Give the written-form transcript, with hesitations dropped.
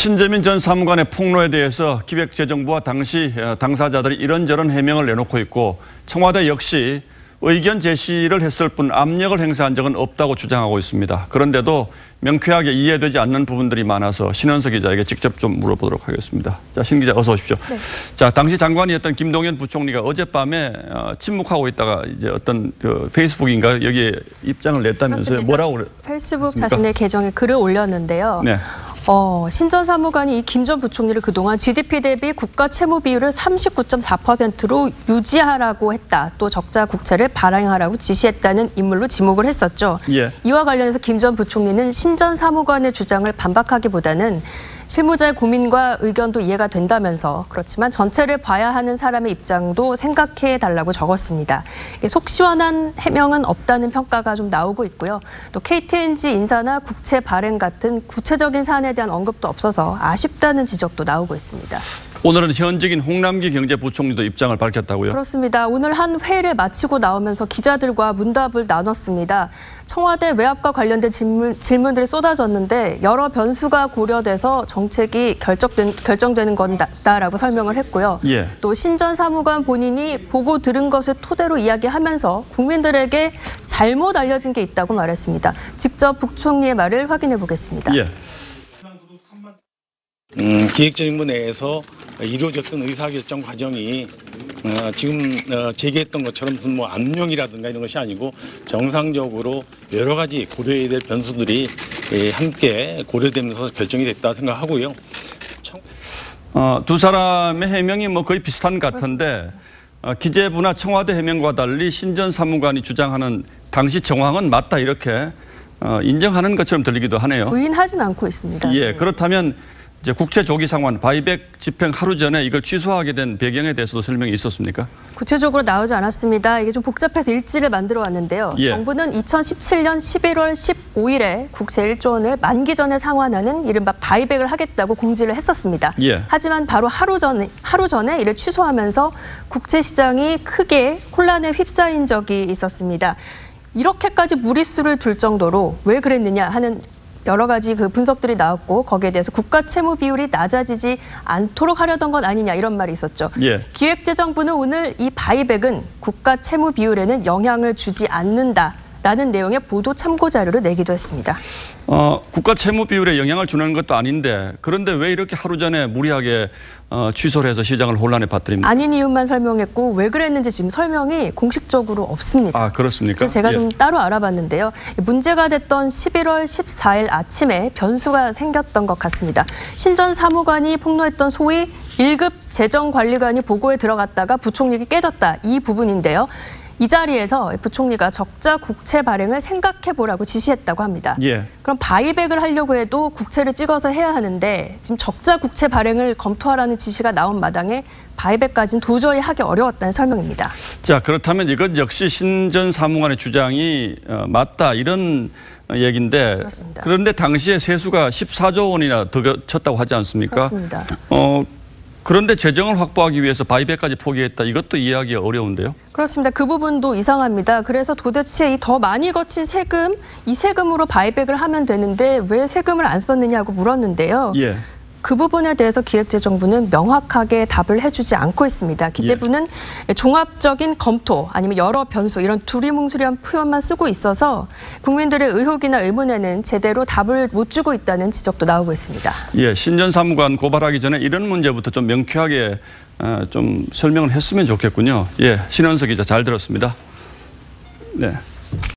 신재민 전 사무관의 폭로에 대해서 기획재정부와 당시 당사자들이 이런저런 해명을 내놓고 있고 청와대 역시 의견 제시를 했을 뿐 압력을 행사한 적은 없다고 주장하고 있습니다. 그런데도 명쾌하게 이해되지 않는 부분들이 많아서 신원석 기자에게 직접 좀 물어보도록 하겠습니다. 자, 신 기자 어서 오십시오. 네. 자, 당시 장관이었던 김동연 부총리가 어젯밤에 침묵하고 있다가 이제 어떤 페이스북인가 여기에 입장을 냈다면서요. 그렇습니다. 뭐라고 그랬습니까? 페이스북 자신의 계정에 글을 올렸는데요. 네. 신 전 사무관이 이 김 전 부총리를 그동안 GDP 대비 국가 채무 비율을 39.4%로 유지하라고 했다. 또 적자 국채를 발행하라고 지시했다는 인물로 지목을 했었죠. 예. 이와 관련해서 김 전 부총리는 신 전 사무관의 주장을 반박하기보다는 실무자의 고민과 의견도 이해가 된다면서 그렇지만 전체를 봐야 하는 사람의 입장도 생각해달라고 적었습니다. 속 시원한 해명은 없다는 평가가 좀 나오고 있고요. 또 KTNG 인사나 국채 발행 같은 구체적인 사안에 대한 언급도 없어서 아쉽다는 지적도 나오고 있습니다. 오늘은 현직인 홍남기 경제부총리도 입장을 밝혔다고요? 그렇습니다. 오늘 한 회의를 마치고 나오면서 기자들과 문답을 나눴습니다. 청와대 외압과 관련된 질문들이 쏟아졌는데 여러 변수가 고려돼서 정책이 결정되는 건다라고 설명을 했고요. 예. 또 신 전 사무관 본인이 보고 들은 것을 토대로 이야기하면서 국민들에게 잘못 알려진 게 있다고 말했습니다. 직접 부총리의 말을 확인해 보겠습니다. 예. 기획재정부 내에서 이루어졌던 의사결정 과정이 지금 제기했던 것처럼 무슨 뭐 압력이라든가 이런 것이 아니고 정상적으로 여러 가지 고려해야 될 변수들이 함께 고려되면서 결정이 됐다 생각하고요. 두 사람의 해명이 뭐 거의 비슷한 것 같은데 기재부나 청와대 해명과 달리 신 전 사무관이 주장하는 당시 정황은 맞다 이렇게 인정하는 것처럼 들리기도 하네요. 부인하진 않고 있습니다. 예, 그렇다면 이제 국채 조기 상환, 바이백 집행 하루 전에 이걸 취소하게 된 배경에 대해서도 설명이 있었습니까? 구체적으로 나오지 않았습니다. 이게 좀 복잡해서 일지를 만들어 왔는데요. 예. 정부는 2017년 11월 15일에 국채 1조 원을 만기 전에 상환하는 이른바 바이백을 하겠다고 공지를 했었습니다. 예. 하지만 바로 하루 전에 이를 취소하면서 국채 시장이 크게 혼란에 휩싸인 적이 있었습니다. 이렇게까지 무리수를 둘 정도로 왜 그랬느냐 하는 여러 가지 분석들이 나왔고 거기에 대해서 국가 채무 비율이 낮아지지 않도록 하려던 건 아니냐 이런 말이 있었죠. 예. 기획재정부는 오늘 이 바이백은 국가 채무 비율에는 영향을 주지 않는다라는 내용의 보도 참고 자료를 내기도 했습니다. 국가 채무 비율에 영향을 주는 것도 아닌데 그런데 왜 이렇게 하루 전에 무리하게 취소를 해서 시장을 혼란에 빠뜨립니까? 아닌 이유만 설명했고 왜 그랬는지 지금 설명이 공식적으로 없습니다. 아, 그렇습니까? 그래서 제가 좀 따로 알아봤는데요. 문제가 됐던 11월 14일 아침에 변수가 생겼던 것 같습니다. 신 전 사무관이 폭로했던 소위 1급 재정관리관이 보고에 들어갔다가 부총리에게 깨졌다. 이 부분인데요. 이 자리에서 부총리가 적자 국채 발행을 생각해보라고 지시했다고 합니다. 예. 그럼 바이백을 하려고 해도 국채를 찍어서 해야 하는데 지금 적자 국채 발행을 검토하라는 지시가 나온 마당에 바이백까지는 도저히 하기 어려웠다는 설명입니다. 자, 그렇다면 이것 역시 신 전 사무관의 주장이 맞다 이런 얘기인데 그렇습니다. 그런데 당시에 세수가 14조 원이나 더 쳤다고 하지 않습니까? 그렇습니다. 그런데 재정을 확보하기 위해서 바이백까지 포기했다. 이것도 이해하기 어려운데요. 그렇습니다. 그 부분도 이상합니다. 그래서 도대체 이 더 많이 거친 세금, 이 세금으로 바이백을 하면 되는데 왜 세금을 안 썼느냐고 물었는데요. 예. 그 부분에 대해서 기획재정부는 명확하게 답을 해주지 않고 있습니다. 기재부는 종합적인 검토 아니면 여러 변수 이런 두리뭉술한 표현만 쓰고 있어서 국민들의 의혹이나 의문에는 제대로 답을 못 주고 있다는 지적도 나오고 있습니다. 예, 신 전 사무관 고발하기 전에 이런 문제부터 좀 명쾌하게 좀 설명을 했으면 좋겠군요. 예, 신원석 기자 잘 들었습니다. 네.